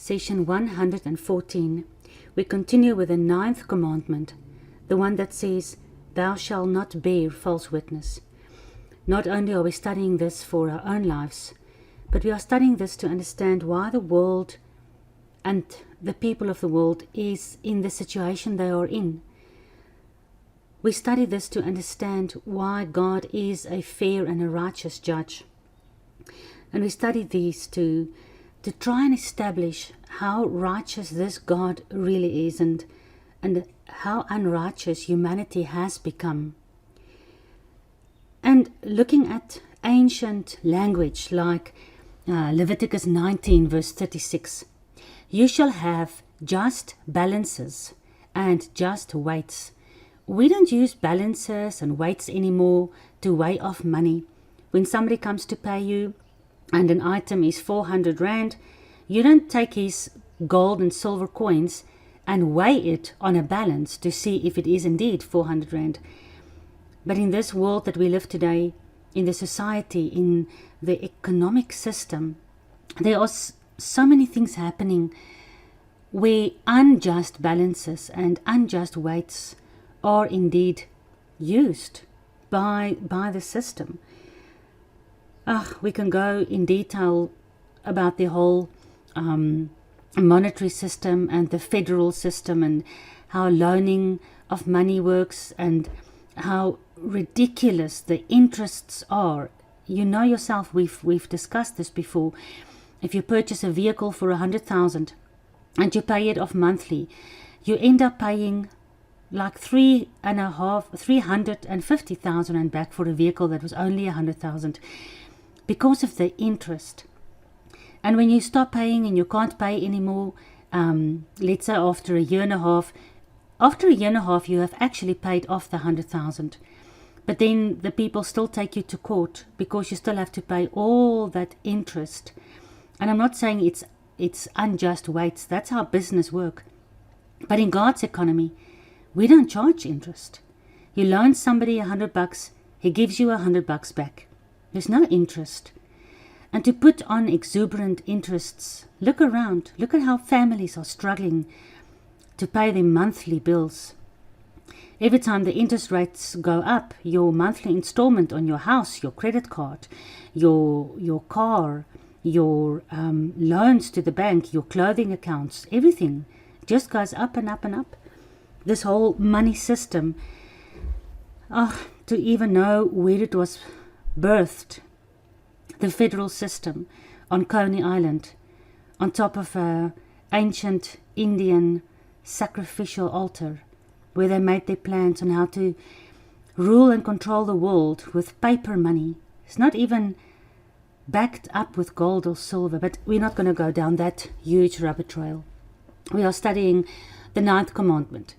session 114, we continue with the 9th commandment, the one that says, "Thou shalt not bear false witness." Not only are we studying this for our own lives, but we are studying this to understand why the world and the people of the world is in the situation they are in. We study this to understand why God is a fair and a righteous judge. And we study these to try and establish how righteous this God really is and how unrighteous humanity has become. And looking at ancient language like Leviticus 19 verse 36, "You shall have just balances and just weights." We don't use balances and weights anymore to weigh off money. When somebody comes to pay you and an item is 400 Rand, you don't take his gold and silver coins and weigh it on a balance to see if it is indeed 400 Rand. But in this world that we live today, in the society, in the economic system, there are so many things happening where unjust balances and unjust weights are indeed used by the system. We can go in detail about the whole monetary system and the federal system and how loaning of money works and how ridiculous the interests are. You know yourself, we've discussed this before. If you purchase a vehicle for 100,000 and you pay it off monthly, you end up paying like 350,000 and back for a vehicle that was only 100,000 because of the interest. And when you stop paying and you can't pay anymore, let's say after a year and a half, you have actually paid off the 100,000. But then the people still take you to court because you still have to pay all that interest. And I'm not saying it's unjust weights. That's how business work. But in God's economy, we don't charge interest. You loan somebody $100, he gives you $100 back. There's no interest. And to put on exuberant interests, look around. Look at how families are struggling to pay their monthly bills. Every time the interest rates go up, your monthly installment on your house, your credit card, your car, your loans to the bank, your clothing accounts, everything just goes up and up and up. This whole money system, to even know where it was birthed, the federal system on Coney Island, on top of an ancient Indian sacrificial altar, where they made their plans on how to rule and control the world with paper money. It's not even backed up with gold or silver, but we're not going to go down that huge rabbit trail. We are studying the 9th commandment,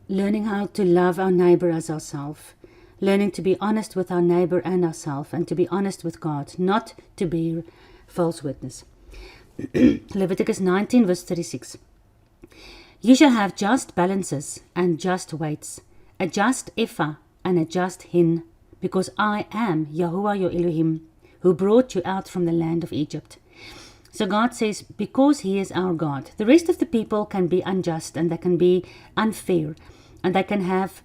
learning how to love our neighbor as ourselves, learning to be honest with our neighbor and ourselves, and to be honest with God, not to bear false witness. Leviticus 19 verse 36. "You shall have just balances and just weights, a just ephah and a just hin, because I am Yahuwah your Elohim, who brought you out from the land of Egypt." So God says, because He is our God, the rest of the people can be unjust and they can be unfair, and they can have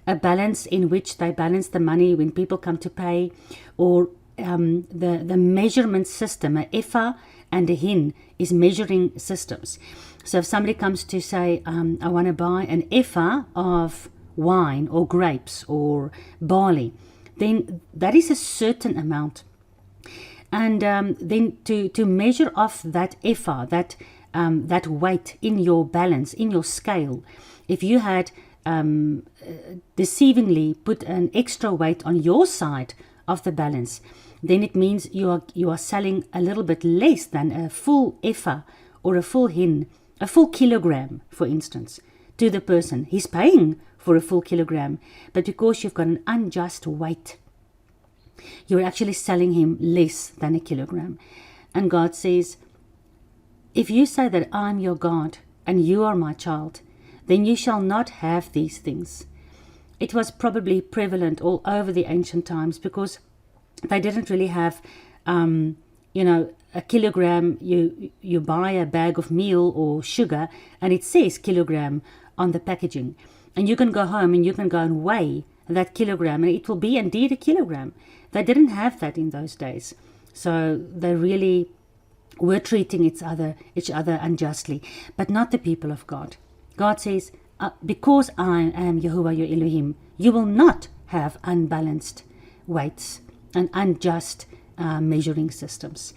a balance in which they balance the money when people come to pay, or the measurement system, an ephah and a hin is measuring systems. So if somebody comes to say, I want to buy an ephah of wine or grapes or barley, then that is a certain amount. And then to measure off that ephah, that weight in your balance, in your scale, if you had deceivingly put an extra weight on your side of the balance, then it means you are selling a little bit less than a full ephah or a full hin, a full kilogram, for instance, to the person. He's paying for a full kilogram, but because you've got an unjust weight, you're actually selling him less than a kilogram. And God says, if you say that I'm your God and you are my child, then you shall not have these things. It was probably prevalent all over the ancient times because they didn't really have, a kilogram, you buy a bag of meal or sugar, and it says kilogram on the packaging. And you can go home and you can go and weigh that kilogram, and it will be indeed a kilogram. They didn't have that in those days. So they really were treating each other unjustly, but not the people of God. God says, because I am Yahuwah your Elohim, you will not have unbalanced weights and unjust measuring systems.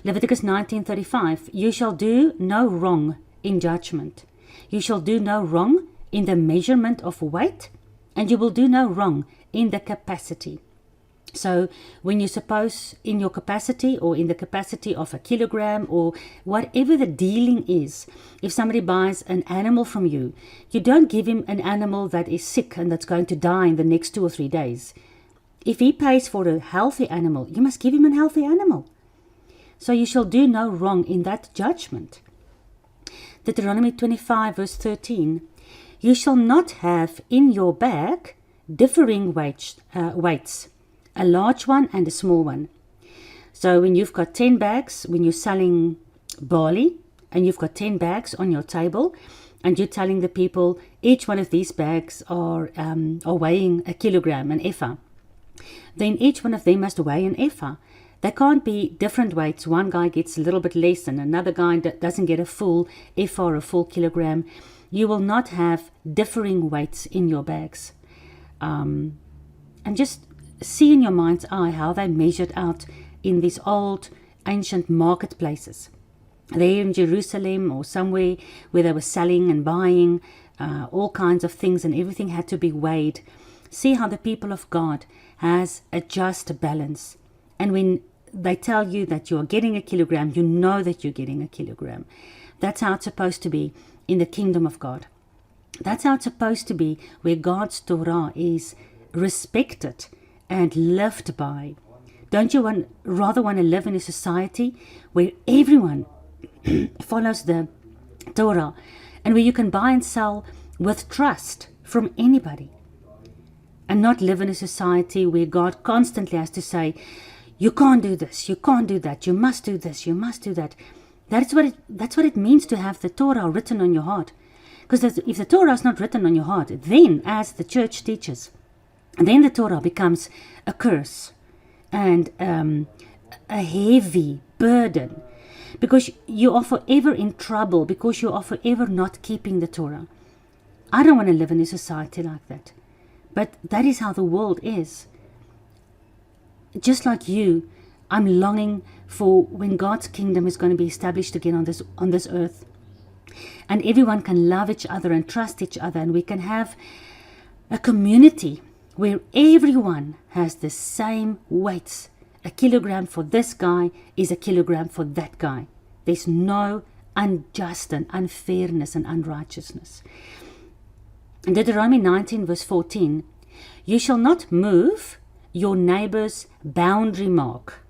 Leviticus 19:35, you shall do no wrong in judgment. You shall do no wrong in the measurement of weight, and you will do no wrong in the capacity. So when you suppose in your capacity or in the capacity of a kilogram or whatever the dealing is, if somebody buys an animal from you, you don't give him an animal that is sick and that's going to die in the next 2 or 3 days. If he pays for a healthy animal, you must give him a healthy animal. So you shall do no wrong in that judgment. Deuteronomy 25 verse 13, you shall not have in your bag differing weights, a large one and a small one. So when you've got 10 bags, when you're selling barley, and you've got 10 bags on your table, and you're telling the people each one of these bags are weighing a kilogram, an ephah, then each one of them must weigh an ephah. There can't be different weights. One guy gets a little bit less and another guy doesn't get a full ephah or a full kilogram. You will not have differing weights in your bags. And just see in your mind's eye how they measured out in these old ancient marketplaces. There in Jerusalem or somewhere where they were selling and buying all kinds of things, and everything had to be weighed. See how the people of God has a just balance. And when they tell you that you are getting a kilogram, you know that you're getting a kilogram. That's how it's supposed to be in the kingdom of God. That's how it's supposed to be where God's Torah is respected and lived by. Don't you rather want to live in a society where everyone follows the Torah and where you can buy and sell with trust from anybody, and not live in a society where God constantly has to say, you can't do this, you can't do that, you must do this, you must do that. That's what it means to have the Torah written on your heart. Because if the Torah is not written on your heart, then, as the church teaches, then the Torah becomes a curse and a heavy burden, because you are forever in trouble, because you are forever not keeping the Torah. I don't want to live in a society like that. But that is how the world is. Just like you, I'm longing for when God's kingdom is going to be established again on this earth. And everyone can love each other and trust each other, and we can have a community where everyone has the same weights. A kilogram for this guy is a kilogram for that guy. There's no unjust and unfairness and unrighteousness. In Deuteronomy 19 verse 14, you shall not move your neighbor's boundary mark.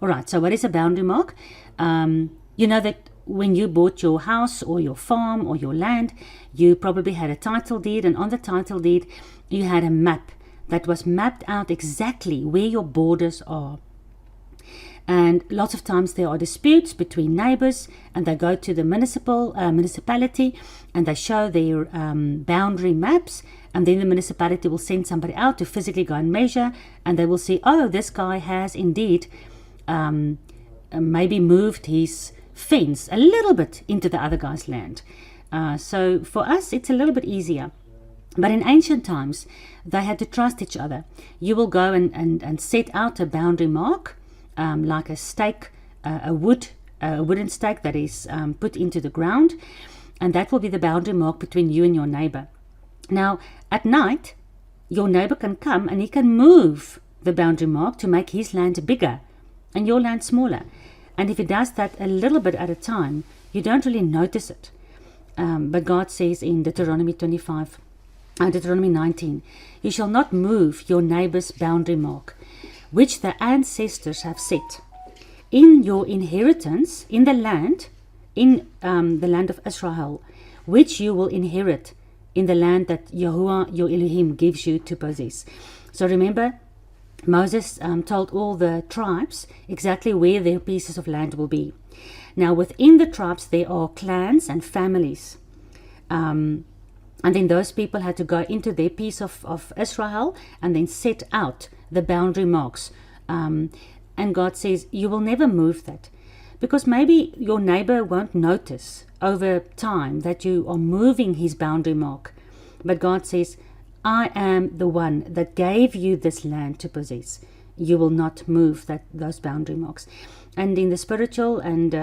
All right, so what is a boundary mark? You know that when you bought your house or your farm or your land, you probably had a title deed, and on the title deed you had a map that was mapped out exactly where your borders are. And lots of times there are disputes between neighbors, and they go to the municipality and they show their boundary maps, and then the municipality will send somebody out to physically go and measure, and they will see, oh, this guy has indeed maybe moved his fence a little bit into the other guy's land. So for us it's a little bit easier. But in ancient times they had to trust each other. You will go and set out a boundary mark, like a stake, a wooden stake that is put into the ground, and that will be the boundary mark between you and your neighbor. Now at night your neighbor can come and he can move the boundary mark to make his land bigger and your land smaller. And if he does that a little bit at a time, you don't really notice it. But God says in Deuteronomy 19, you shall not move your neighbor's boundary mark, which the ancestors have set in your inheritance in the land of Israel, which you will inherit in the land that Yahuwah your Elohim gives you to possess. So remember, Moses told all the tribes exactly where their pieces of land will be. Now, within the tribes, there are clans and families. And then those people had to go into their piece of Israel and then set out the boundary marks. And God says, you will never move that. Because maybe your neighbor won't notice over time that you are moving his boundary mark. But God says, I am the one that gave you this land to possess. You will not move those boundary marks. And in the spiritual and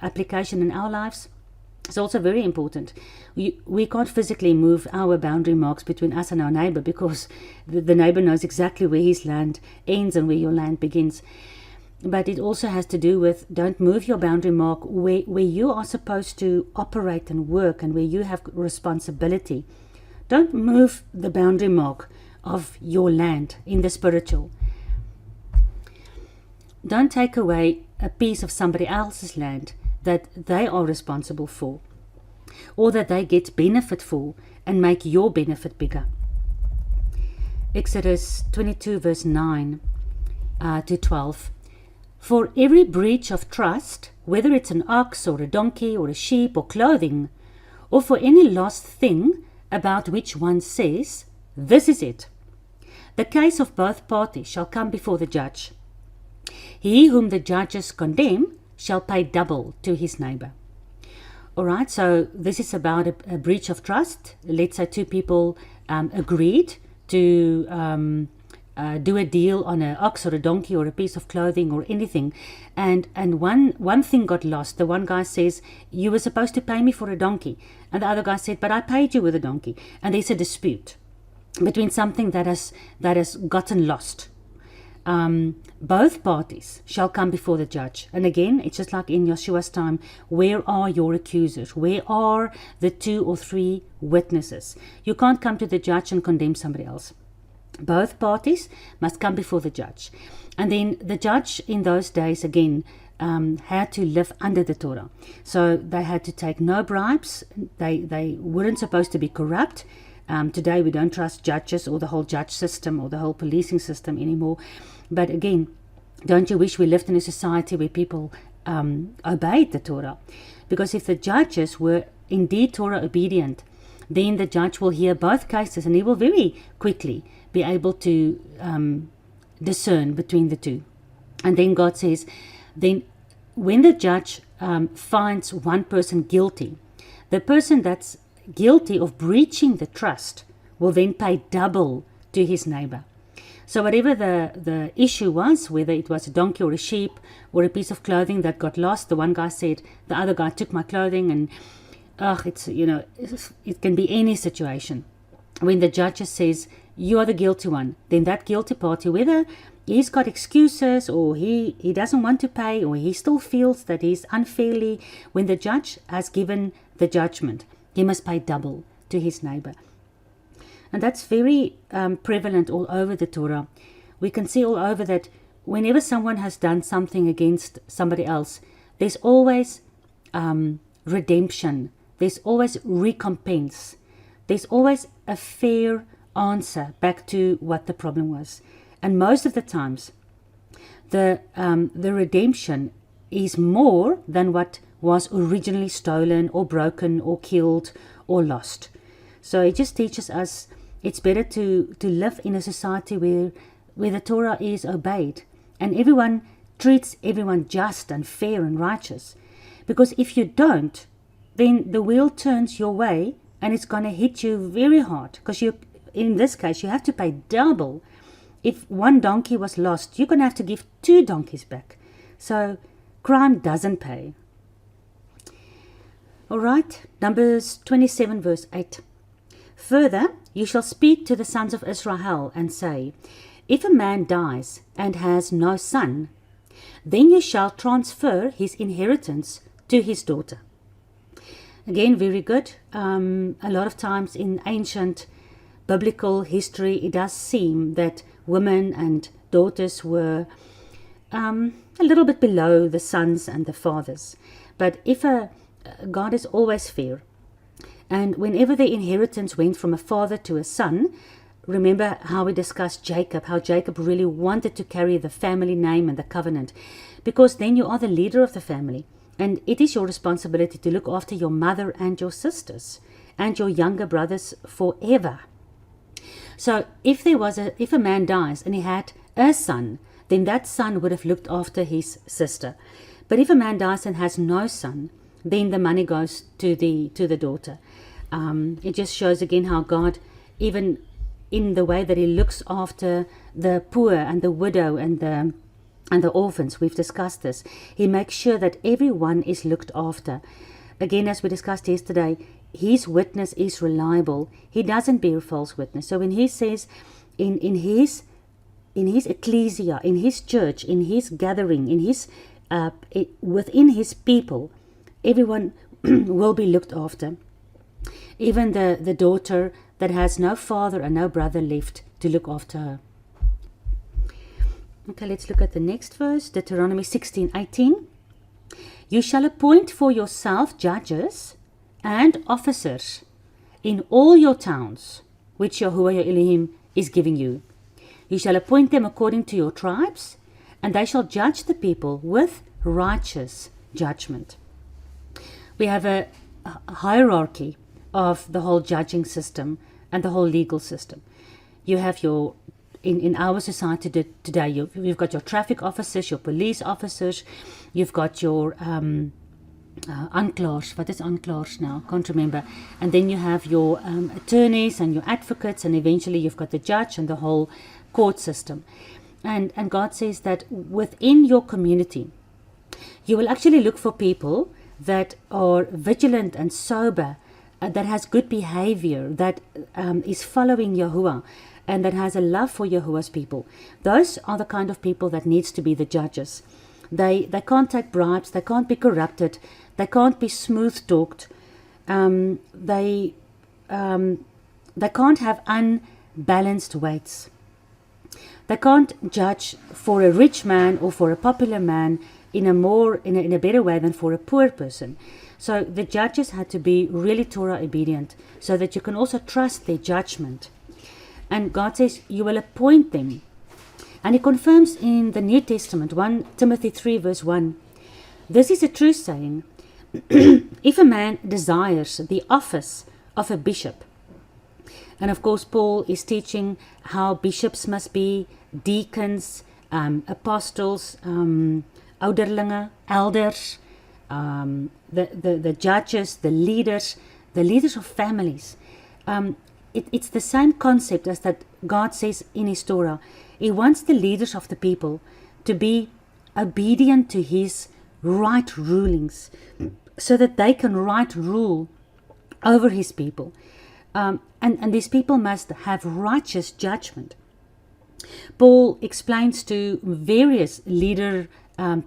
application in our lives, it's also very important. We can't physically move our boundary marks between us and our neighbor, because the neighbor knows exactly where his land ends and where your land begins. But it also has to do with, don't move your boundary mark where you are supposed to operate and work and where you have responsibility. Don't move the boundary mark of your land in the spiritual. Don't take away a piece of somebody else's land that they are responsible for, or that they get benefit for, and make your benefit bigger. Exodus 22 verse 9 to 12. For every breach of trust, whether it's an ox or a donkey or a sheep or clothing, or for any lost thing about which one says, this is it, the case of both parties shall come before the judge. He whom the judges condemn shall pay double to his neighbor. Alright, so this is about a breach of trust. Let's say two people agreed to do a deal on an ox or a donkey or a piece of clothing or anything, and one thing got lost. The one guy says, you were supposed to pay me for a donkey, and the other guy said, but I paid you with a donkey. And there's a dispute between something that has gotten lost. Both parties shall come before the judge. And again, it's just like in Yeshua's time, where are your accusers? Where are the 2 or 3 witnesses? You can't come to the judge and condemn somebody else. Both parties must come before the judge. And then the judge in those days, again, had to live under the Torah. So they had to take no bribes. They weren't supposed to be corrupt. Today we don't trust judges or the whole judge system or the whole policing system anymore. But again, don't you wish we lived in a society where people obeyed the Torah? Because if the judges were indeed Torah obedient, then the judge will hear both cases and he will very quickly be able to discern between the two. And then God says, then when the judge finds one person guilty, the person that's guilty of breaching the trust will then pay double to his neighbor. So whatever the issue was, whether it was a donkey or a sheep or a piece of clothing that got lost, the one guy said, the other guy took my clothing, and it can be any situation. When the judge says, you are the guilty one, then that guilty party, whether he's got excuses or he doesn't want to pay or he still feels that he's unfairly, when the judge has given the judgment, he must pay double to his neighbor. And that's very prevalent all over the Torah. We can see all over that whenever someone has done something against somebody else, there's always redemption. There's always recompense. There's always a fair answer back to what the problem was. And most of the times, the redemption is more than what was originally stolen or broken or killed or lost. So it just teaches us it's better to live in a society where the Torah is obeyed and everyone treats everyone just and fair and righteous. Because if you don't, then the wheel turns your way and it's going to hit you very hard. Because in this case, you have to pay double. If one donkey was lost, you're going to have to give 2 donkeys back. So crime doesn't pay. All right, Numbers 27 verse 8. Further, you shall speak to the sons of Israel and say, if a man dies and has no son, then you shall transfer his inheritance to his daughter. Again, very good. A lot of times in ancient biblical history, it does seem that women and daughters were a little bit below the sons and the fathers. But if God is always fair, and whenever the inheritance went from a father to a son, remember how we discussed Jacob, how Jacob really wanted to carry the family name and the covenant, because then you are the leader of the family, and it is your responsibility to look after your mother and your sisters and your younger brothers forever. So if a man dies and he had a son, then that son would have looked after his sister. But if a man dies and has no son, then the money goes to the daughter. It just shows again how God, even in the way that he looks after the poor and the widow and the orphans, we've discussed this, he makes sure that everyone is looked after. Again, as we discussed yesterday, his witness is reliable. He doesn't bear false witness. So when he says in his ecclesia, in his church, in his gathering, in his within his people, everyone will be looked after. Even the daughter that has no father and no brother left to look after her. Okay, let's look at the next verse, Deuteronomy 16:18. You shall appoint for yourself judges and officers in all your towns, which Yahuwah your Elohim is giving you. You shall appoint them according to your tribes, and they shall judge the people with righteous judgment. We have a hierarchy of the whole judging system and the whole legal system. You have your, in our society today, you've got your traffic officers, your police officers, you've got your aanklaers. What is aanklaers now? Can't remember. And then you have your attorneys and your advocates, and eventually you've got the judge and the whole court system. And God says that within your community, you will actually look for people that are vigilant and sober, that has good behavior, that is following Yahuwah, and that has a love for Yahuwah's people. Those are the kind of people that needs to be the judges. They can't take bribes, they can't be corrupted, they can't be smooth-talked, they can't have unbalanced weights. They can't judge for a rich man or for a popular man in a better way than for a poor person. So the judges had to be really Torah obedient, so that you can also trust their judgment. And God says you will appoint them. And he confirms in the New Testament, 1 Timothy 3 verse 1, this is a true saying, if a man desires the office of a bishop, and of course Paul is teaching how bishops must be, deacons, apostles, ouderlinge, elders, the judges, the leaders of families. It's the same concept as that God says in his Torah. He wants the leaders of the people to be obedient to his right rulings, so that they can right rule over his people. And these people must have righteous judgment. Paul explains to various leader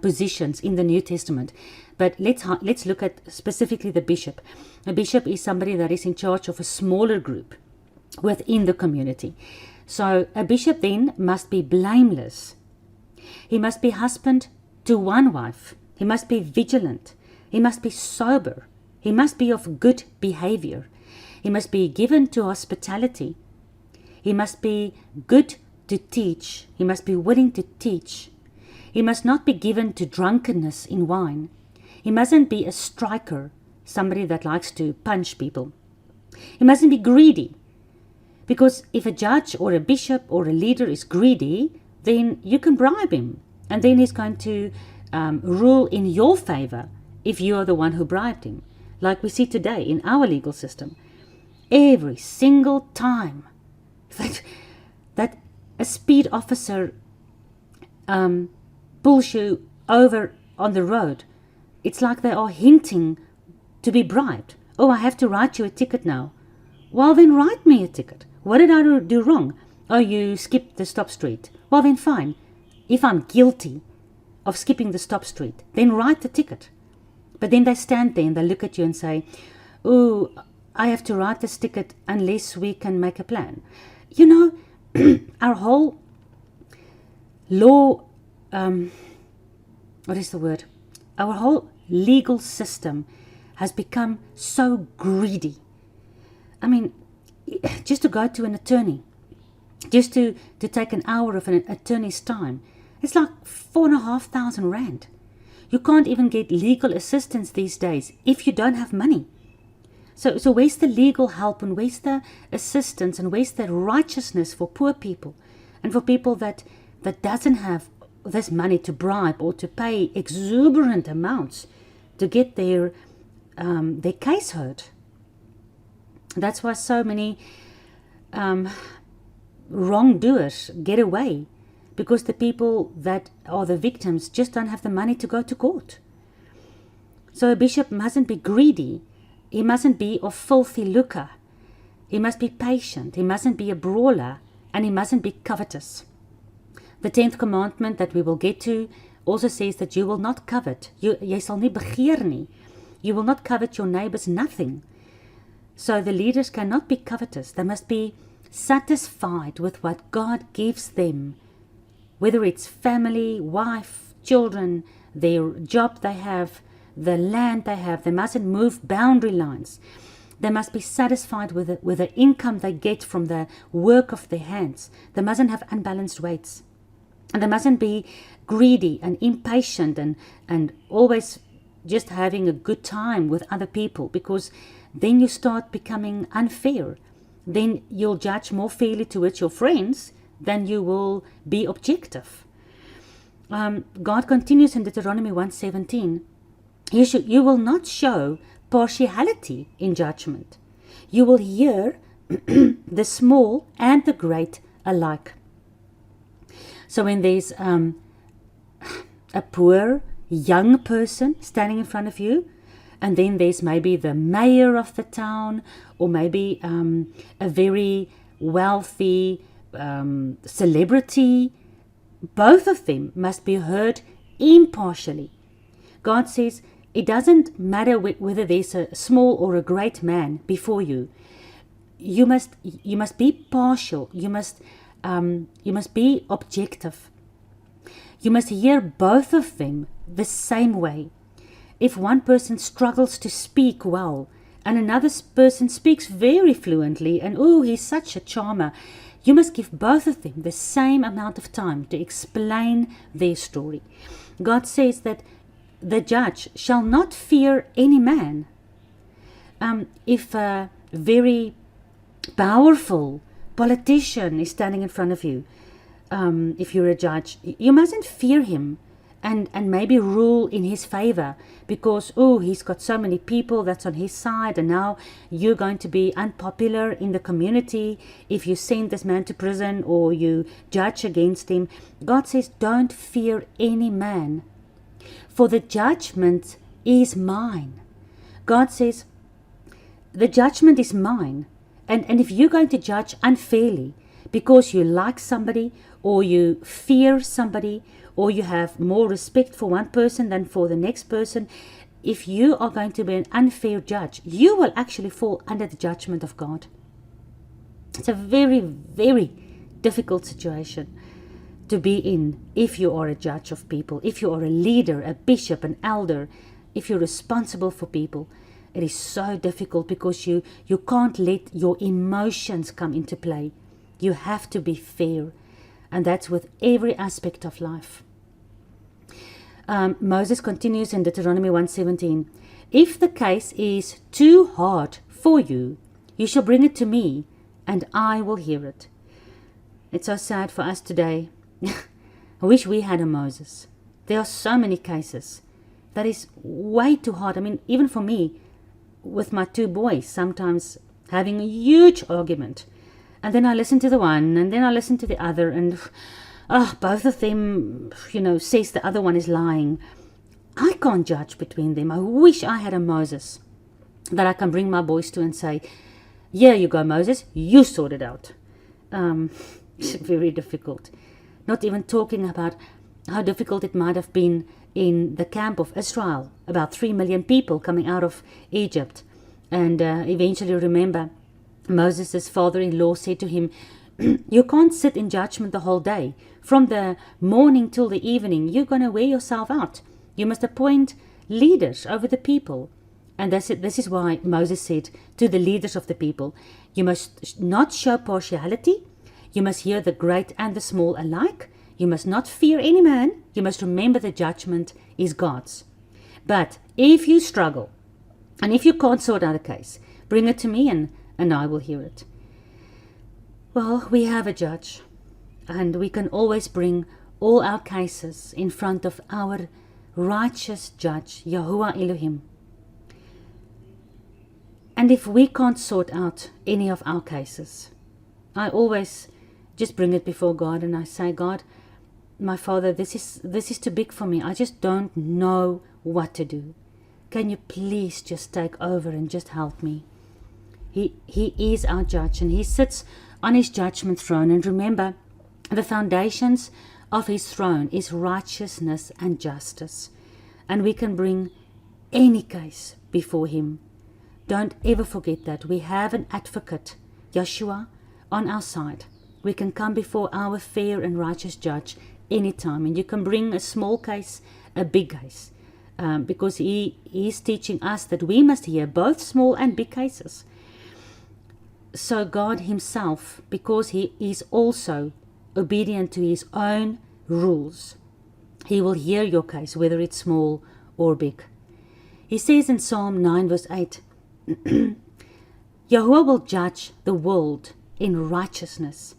positions in the New Testament, but let's look at specifically the bishop. A bishop is somebody that is in charge of a smaller group within the community. So a bishop then must be blameless. He must be husband to one wife. He must be vigilant. He must be sober. He must be of good behavior. He must be given to hospitality. He must be good to teach. He must be willing to teach. He must not be given to drunkenness in wine. He mustn't be a striker, somebody that likes to punch people. He mustn't be greedy, because if a judge or a bishop or a leader is greedy, then you can bribe him, and then he's going to rule in your favor if you are the one who bribed him, like we see today in our legal system. Every single time that a speed officer pulls you over on the road, it's like they are hinting to be bribed. Oh, I have to write you a ticket now. Well, then write me a ticket. What did I do wrong? Oh, you skipped the stop street. Well, then fine. If I'm guilty of skipping the stop street, then write the ticket. But then they stand there and they look at you and say, oh, I have to write this ticket unless we can make a plan. You know, our whole law, what is the word? Our whole legal system has become so greedy. I mean, just to go to an attorney, just to take an hour of an attorney's time. It's like 4,500 rand. You can't even get legal assistance these days if you don't have money. So where's the legal help, and where's the assistance, and where's the righteousness for poor people and for people that doesn't have this money to bribe or to pay exuberant amounts to get their case heard? That's why so many wrongdoers get away, because the people that are the victims just don't have the money to go to court. So a bishop mustn't be greedy. He mustn't be of filthy lucre. He must be patient. He mustn't be a brawler, and he mustn't be covetous. The 10th commandment that we will get to also says that you will not covet. Jy sal nie begeer nie. You will not covet your neighbor's nothing. So the leaders cannot be covetous. They must be satisfied with what God gives them, whether it's family, wife, children, their job they have, the land they have. They mustn't move boundary lines. They must be satisfied with the income they get from the work of their hands. They mustn't have unbalanced weights. And they mustn't be greedy and impatient and always just having a good time with other people, because then you start becoming unfair. Then you'll judge more fairly towards your friends than you will be objective. God continues in Deuteronomy 1:17. You will not show partiality in judgment. You will hear the small and the great alike. So when there's a poor young person standing in front of you, and then there's maybe the mayor of the town, or maybe a very wealthy celebrity, both of them must be heard impartially. God says it doesn't matter whether there's a small or a great man before you. You must be partial. You must be objective. You must hear both of them the same way. If one person struggles to speak well, and another person speaks very fluently, and he's such a charmer, you must give both of them the same amount of time to explain their story. God says that the judge shall not fear any man. If a very powerful politician is standing in front of you, if you're a judge, you mustn't fear him and maybe rule in his favor, because he's got so many people that's on his side, and now you're going to be unpopular in the community if you send this man to prison or you judge against him. God says, don't fear any man, for the judgment is mine. God says, the judgment is mine. And if you're going to judge unfairly because you like somebody, or you fear somebody, or you have more respect for one person than for the next person, if you are going to be an unfair judge, you will actually fall under the judgment of God. It's a very, very difficult situation to be in if you are a judge of people, if you are a leader, a bishop, an elder, if you're responsible for people. It is so difficult because you can't let your emotions come into play. You have to be fair. And that's with every aspect of life. Moses continues in Deuteronomy 1:17. If the case is too hard for you, you shall bring it to me, and I will hear it. It's so sad for us today. I wish we had a Moses. There are so many cases that is way too hard. I mean, even for me, with my two boys, sometimes having a huge argument. And then I listen to the one, and then I listen to the other, and both of them, says the other one is lying. I can't judge between them. I wish I had a Moses that I can bring my boys to and say, here you go, Moses, you sort it out. It's very difficult. Not even talking about how difficult it might have been in the camp of Israel, about 3 million people coming out of Egypt. And eventually, remember, Moses' father-in-law said to him, you can't sit in judgment the whole day. From the morning till the evening, you're going to wear yourself out. You must appoint leaders over the people. And this is why Moses said to the leaders of the people, you must not show partiality. You must hear the great and the small alike. You must not fear any man. You must remember the judgment is God's. But if you struggle, and if you can't sort out a case, bring it to me and I will hear it. Well, we have a judge, and we can always bring all our cases in front of our righteous judge, Yahuwah Elohim. And if we can't sort out any of our cases, I always just bring it before God and I say, God, my Father, this is too big for me. I just don't know what to do. Can you please just take over and just help me? He is our judge, and he sits on his judgment throne. And remember, the foundations of his throne is righteousness and justice. And we can bring any case before him. Don't ever forget that. We have an advocate, Yeshua, on our side. We can come before our fair and righteous judge anytime. And you can bring a small case, a big case. Because he is teaching us that we must hear both small and big cases. So God himself, because he is also obedient to his own rules, he will hear your case, whether it's small or big. He says in Psalm 9 verse 8, Yahuwah will judge the world in righteousness.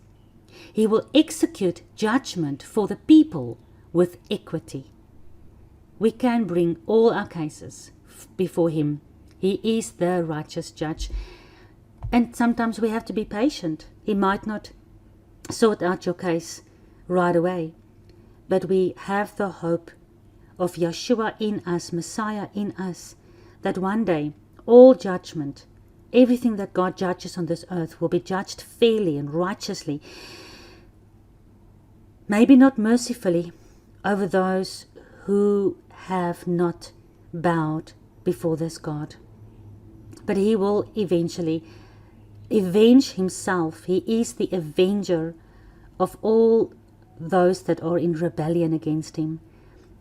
He will execute judgment for the people with equity. We can bring all our cases before him. He is the righteous judge. And sometimes we have to be patient. He might not sort out your case right away. But we have the hope of Yeshua in us, Messiah in us, that one day all judgment, everything that God judges on this earth will be judged fairly and righteously. Maybe not mercifully over those who have not bowed before this God. But he will eventually avenge himself. He is the avenger of all those that are in rebellion against him,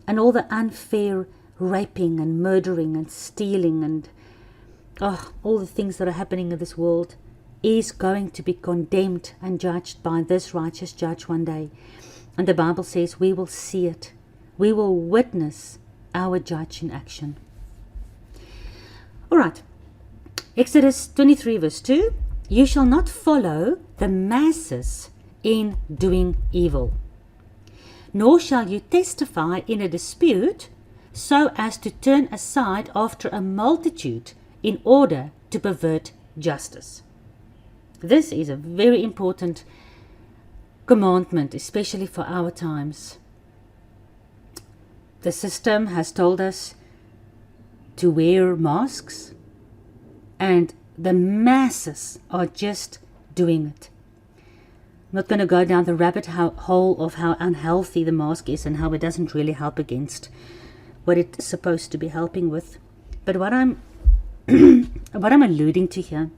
and all the unfair raping and murdering and stealing and all the things that are happening in this world is going to be condemned and judged by this righteous judge one day. And the Bible says we will see it. We will witness our judge in action. All right. Exodus 23 verse 2. You shall not follow the masses in doing evil, nor shall you testify in a dispute so as to turn aside after a multitude in order to pervert justice. This is a very important commandment, especially for our times. The system has told us to wear masks, and the masses are just doing it. I'm not going to go down the rabbit hole of how unhealthy the mask is and how it doesn't really help against what it's supposed to be helping with. But what I'm alluding to here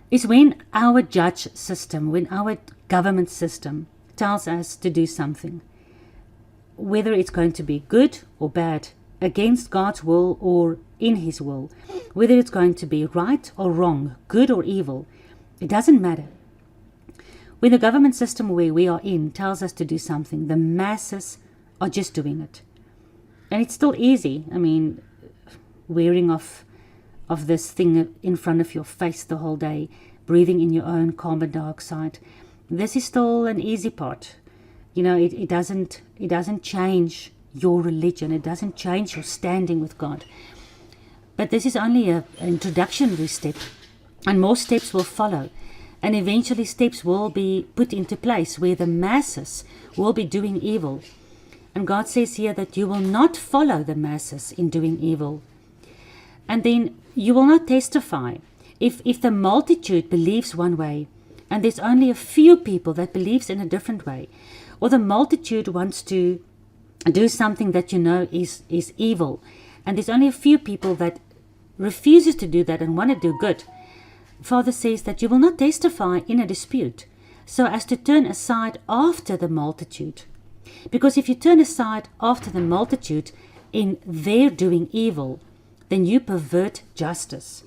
is when our judge system, when our government system tells us to do something, whether it's going to be good or bad, against God's will or in his will, whether it's going to be right or wrong, good or evil, it doesn't matter. When the government system where we are in tells us to do something, the masses are just doing it. And it's still easy. I mean, wearing of this thing in front of your face the whole day, breathing in your own carbon dioxide. This is still an easy part. You know, it doesn't change your religion. It doesn't change your standing with God. But this is only an introductory step, and more steps will follow. And eventually steps will be put into place where the masses will be doing evil. And God says here that you will not follow the masses in doing evil. And then you will not testify. If the multitude believes one way, and there's only a few people that believes in a different way, or the multitude wants to do something that you know is evil, and there's only a few people that refuses to do that and want to do good, Father says that you will not testify in a dispute so as to turn aside after the multitude. Because if you turn aside after the multitude in their doing evil, then you pervert justice.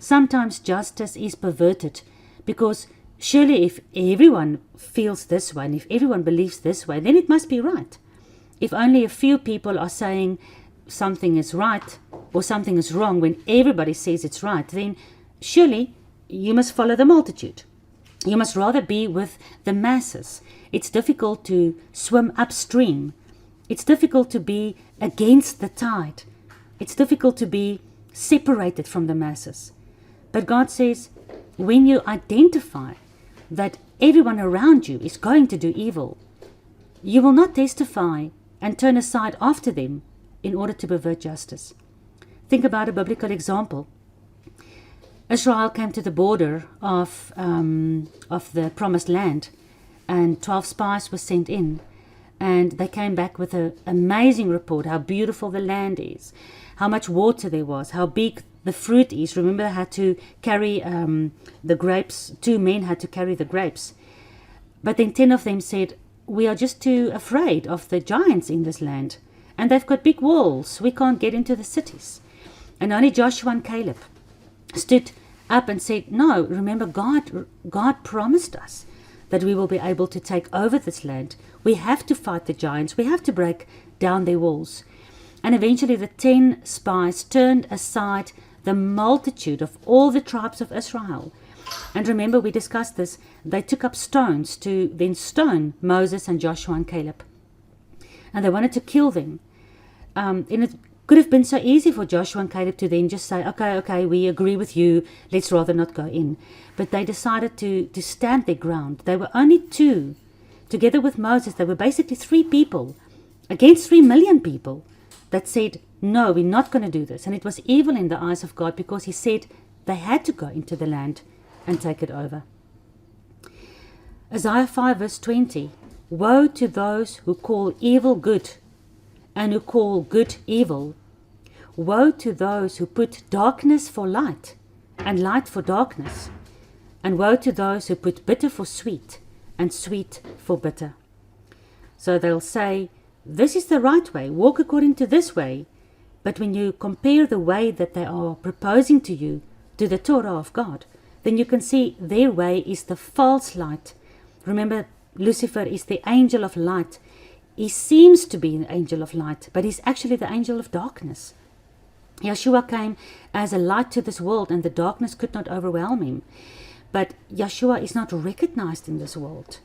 Sometimes justice is perverted because Surely if everyone feels this way, and if everyone believes this way, then it must be right. If only a few people are saying something is right or something is wrong when everybody says it's right, then surely you must follow the multitude. You must rather be with the masses. It's difficult to swim upstream. It's difficult to be against the tide. It's difficult to be separated from the masses. But God says, when you identify that everyone around you is going to do evil, you will not testify and turn aside after them in order to pervert justice. Think about a biblical example. Israel came to the border of the promised land, and 12 spies were sent in, and they came back with an amazing report, how beautiful the land is, how much water there was, how big the fruit is. Remember, they had to carry the grapes. 2 men had to carry the grapes. But then 10 of them said, we are just too afraid of the giants in this land, and they've got big walls. We can't get into the cities. And only Joshua and Caleb stood up and said, no, remember, God promised us that we will be able to take over this land. We have to fight the giants. We have to break down their walls. And eventually the 10 spies turned aside the multitude of all the tribes of Israel. And remember, we discussed this. They took up stones to then stone Moses and Joshua and Caleb. And they wanted to kill them. And it could have been so easy for Joshua and Caleb to then just say, okay, we agree with you. Let's rather not go in. But they decided to stand their ground. They were only 2. Together with Moses, they were basically 3 people against 3 million people that said, no, we're not going to do this. And it was evil in the eyes of God because he said they had to go into the land and take it over. Isaiah 5 verse 20, woe to those who call evil good and who call good evil. Woe to those who put darkness for light and light for darkness. And woe to those who put bitter for sweet and sweet for bitter. So they'll say, this is the right way, walk according to this way. But when you compare the way that they are proposing to you to the Torah of God, then you can see their way is the false light. Remember, Lucifer is the angel of light. He seems to be an angel of light, but he's actually the angel of darkness. Yeshua came as a light to this world, and the darkness could not overwhelm him. But Yeshua is not recognized in this world.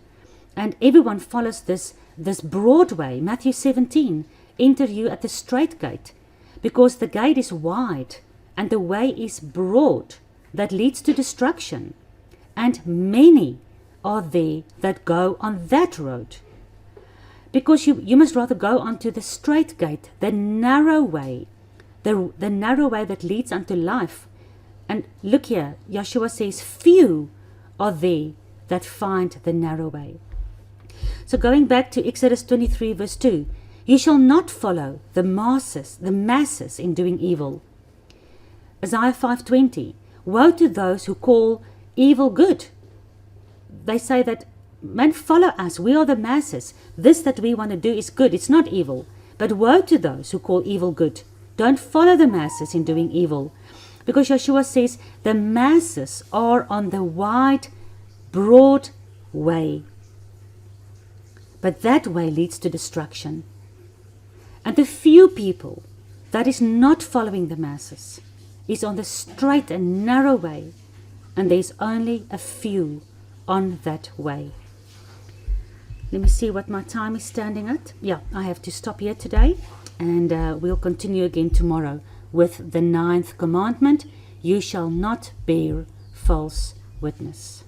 And everyone follows this broad way. Matthew 17, enter you at the straight gate, because the gate is wide and the way is broad that leads to destruction, and many are there that go on that road. Because you must rather go onto the straight gate, the narrow way, the narrow way that leads unto life. And look here, Yeshua says, few are there that find the narrow way. So going back to Exodus 23 verse 2, you shall not follow the masses in doing evil. Isaiah 5:20, woe to those who call evil good. They say that, man, follow us, we are the masses. This that we want to do is good, it's not evil. But woe to those who call evil good. Don't follow the masses in doing evil. Because Yeshua says the masses are on the wide, broad way. But that way leads to destruction. And the few people that is not following the masses is on the straight and narrow way. And there's only a few on that way. Let me see what my time is standing at. Yeah, I have to stop here today. And we'll continue again tomorrow with the 9th commandment. You shall not bear false witness.